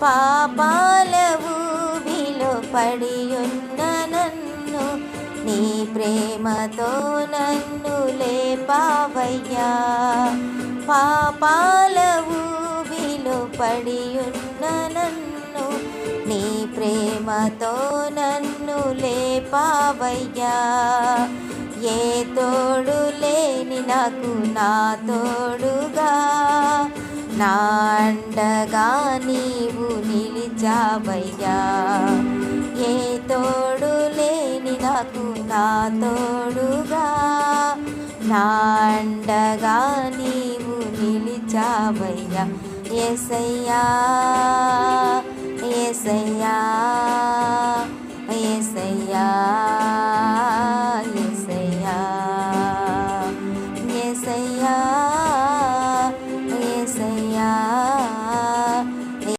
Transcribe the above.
పాపాల ఊబిలో పడియున్న నన్ను నీ ప్రేమతో నన్ను లేపావయ్యా. పాపాల ఊబిలో పడియున్న నన్ను నీ ప్రేమతో నన్ను లేపావయ్యా. ఏ తోడు లేని నాకు నా తోడుగా నా అండగా నీవు నిలిచావయ్యా. ఏ తోడు లేని నాకు నా తోడుగా నా అండగా నీవు నిలిచావయ్యా. యేసయ్యా